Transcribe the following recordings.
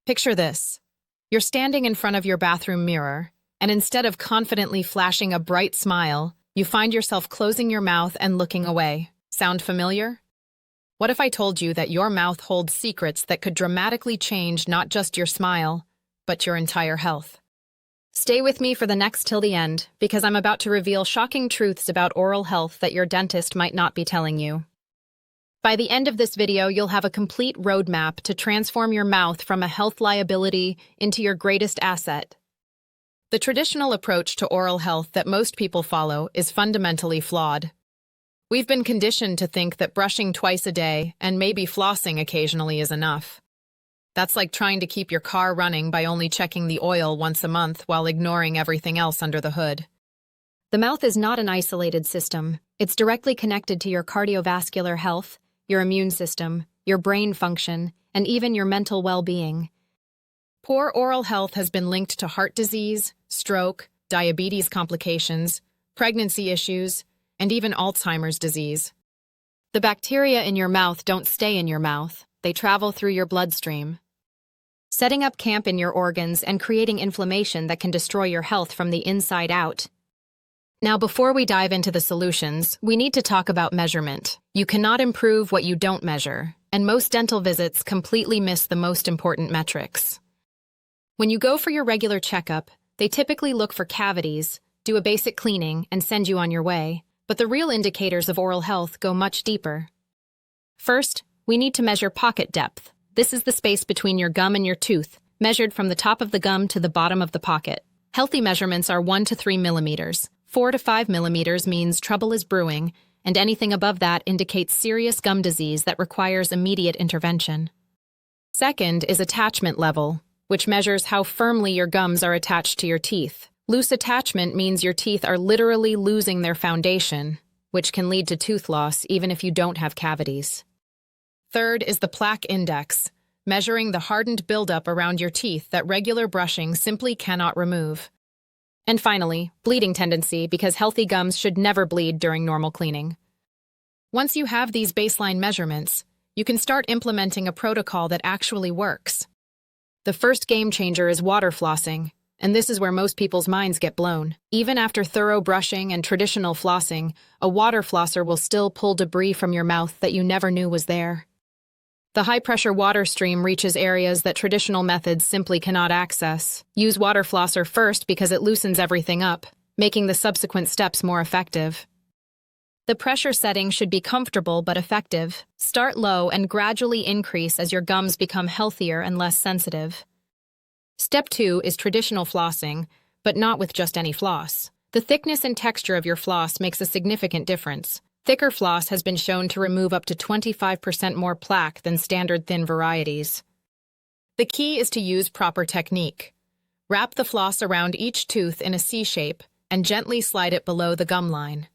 Picture this. You're standing in front of your bathroom mirror, and instead of confidently flashing a bright smile, you find yourself closing your mouth and looking away. Sound familiar? What if I told you that your mouth holds secrets that could dramatically change not just your smile, but your entire health? Stay with me for the next till the end, because I'm about to reveal shocking truths about oral health that your dentist might not be telling you. By the end of this video, you'll have a complete roadmap to transform your mouth from a health liability into your greatest asset. The traditional approach to oral health that most people follow is fundamentally flawed. We've been conditioned to think that brushing twice a day and maybe flossing occasionally is enough. That's like trying to keep your car running by only checking the oil once a month while ignoring everything else under the hood. The mouth is not an isolated system. It's directly connected to your cardiovascular health, your immune system, your brain function, and even your mental well-being. Poor oral health has been linked to heart disease, stroke, diabetes complications, pregnancy issues, and even Alzheimer's disease. The bacteria in your mouth don't stay in your mouth. They travel through your bloodstream, setting up camp in your organs and creating inflammation that can destroy your health from the inside out. Now, before we dive into the solutions, we need to talk about measurement. You cannot improve what you don't measure, and most dental visits completely miss the most important metrics. When you go for your regular checkup, they typically look for cavities, do a basic cleaning, and send you on your way. But the real indicators of oral health go much deeper. First, we need to measure pocket depth. This is the space between your gum and your tooth, measured from the top of the gum to the bottom of the pocket. Healthy measurements are 1 to 3 millimeters. 4 to 5 millimeters means trouble is brewing, and anything above that indicates serious gum disease that requires immediate intervention. Second is attachment level, which measures how firmly your gums are attached to your teeth. Loose attachment means your teeth are literally losing their foundation, which can lead to tooth loss even if you don't have cavities. Third is the plaque index, measuring the hardened buildup around your teeth that regular brushing simply cannot remove. And finally, bleeding tendency, because healthy gums should never bleed during normal cleaning. Once you have these baseline measurements, you can start implementing a protocol that actually works. The first game changer is water flossing, and this is where most people's minds get blown. Even after thorough brushing and traditional flossing, a water flosser will still pull debris from your mouth that you never knew was there. The high-pressure water stream reaches areas that traditional methods simply cannot access. Use water flosser first because it loosens everything up, making the subsequent steps more effective. The pressure setting should be comfortable but effective. Start low and gradually increase as your gums become healthier and less sensitive. Step 2 is traditional flossing, but not with just any floss. The thickness and texture of your floss makes a significant difference. Thicker floss has been shown to remove up to 25% more plaque than standard thin varieties. The key is to use proper technique. Wrap the floss around each tooth in a C shape and gently slide it below the gum line.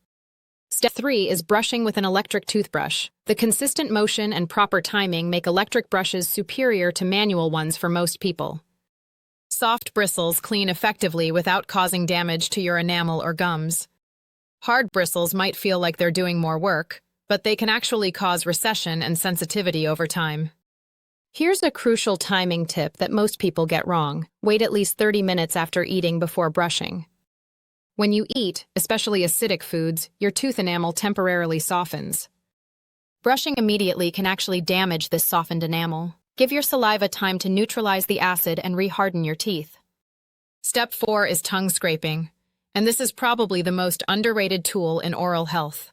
Step 3 is brushing with an electric toothbrush. The consistent motion and proper timing make electric brushes superior to manual ones for most people. Soft bristles clean effectively without causing damage to your enamel or gums. Hard bristles might feel like they're doing more work, but they can actually cause recession and sensitivity over time. Here's a crucial timing tip that most people get wrong. Wait at least 30 minutes after eating before brushing. When you eat, especially acidic foods, your tooth enamel temporarily softens. Brushing immediately can actually damage this softened enamel. Give your saliva time to neutralize the acid and reharden your teeth. Step 4 is tongue scraping, and this is probably the most underrated tool in oral health.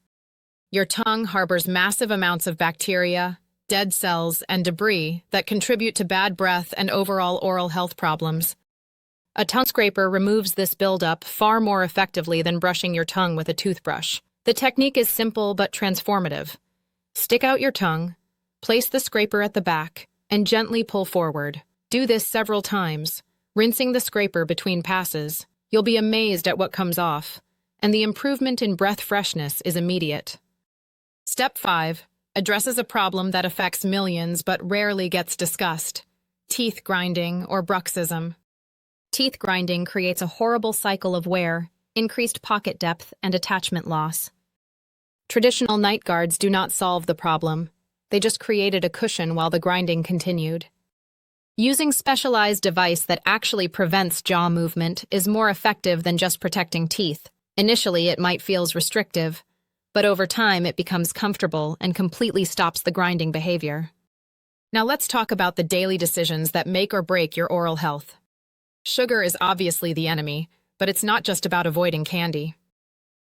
Your tongue harbors massive amounts of bacteria, dead cells, and debris that contribute to bad breath and overall oral health problems. A tongue scraper removes this buildup far more effectively than brushing your tongue with a toothbrush. The technique is simple but transformative. Stick out your tongue, place the scraper at the back, and gently pull forward. Do this several times, rinsing the scraper between passes. You'll be amazed at what comes off, and the improvement in breath freshness is immediate. Step 5 addresses a problem that affects millions but rarely gets discussed: teeth grinding or bruxism. Teeth grinding creates a horrible cycle of wear, increased pocket depth, and attachment loss. Traditional night guards do not solve the problem. They just created a cushion while the grinding continued. Using specialized device that actually prevents jaw movement is more effective than just protecting teeth. Initially, it might feel restrictive, but over time it becomes comfortable and completely stops the grinding behavior. Now let's talk about the daily decisions that make or break your oral health. Sugar is obviously the enemy, but it's not just about avoiding candy.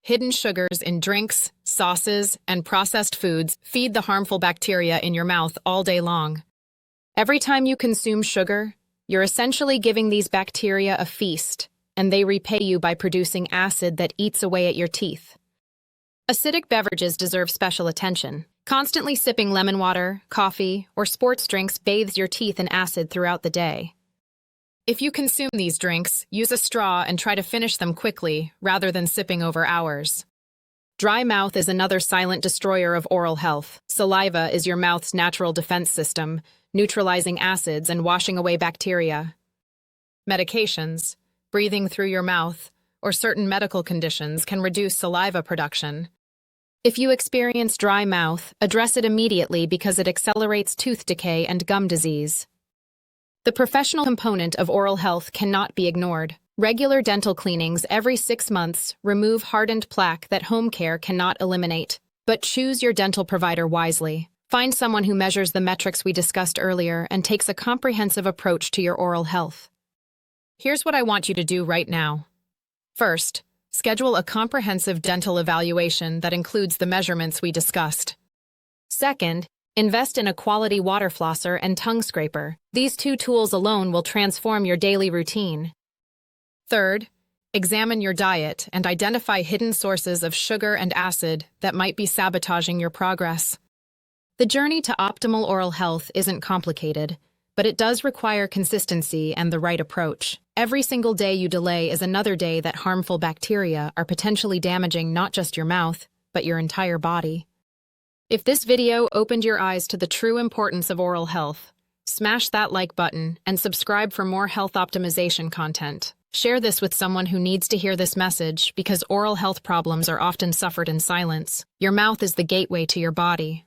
Hidden sugars in drinks, sauces, and processed foods feed the harmful bacteria in your mouth all day long. Every time you consume sugar, you're essentially giving these bacteria a feast, and they repay you by producing acid that eats away at your teeth. Acidic beverages deserve special attention. Constantly sipping lemon water, coffee, or sports drinks bathes your teeth in acid throughout the day. If you consume these drinks, use a straw and try to finish them quickly, rather than sipping over hours. Dry mouth is another silent destroyer of oral health. Saliva is your mouth's natural defense system, neutralizing acids and washing away bacteria. Medications, breathing through your mouth, or certain medical conditions can reduce saliva production. If you experience dry mouth, address it immediately because it accelerates tooth decay and gum disease. The professional component of oral health cannot be ignored. Regular dental cleanings every 6 months remove hardened plaque that home care cannot eliminate. But choose your dental provider wisely. Find someone who measures the metrics we discussed earlier and takes a comprehensive approach to your oral health. Here's what I want you to do right now. First, schedule a comprehensive dental evaluation that includes the measurements we discussed. Second, invest in a quality water flosser and tongue scraper. These 2 tools alone will transform your daily routine. Third, examine your diet and identify hidden sources of sugar and acid that might be sabotaging your progress. The journey to optimal oral health isn't complicated, but it does require consistency and the right approach. Every single day you delay is another day that harmful bacteria are potentially damaging not just your mouth, but your entire body. If this video opened your eyes to the true importance of oral health, smash that like button and subscribe for more health optimization content. Share this with someone who needs to hear this message because oral health problems are often suffered in silence. Your mouth is the gateway to your body.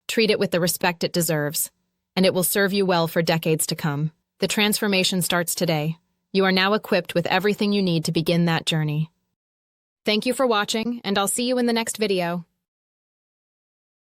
Treat it with the respect it deserves, and it will serve you well for decades to come. The transformation starts today. You are now equipped with everything you need to begin that journey. Thank you for watching, and I'll see you in the next video.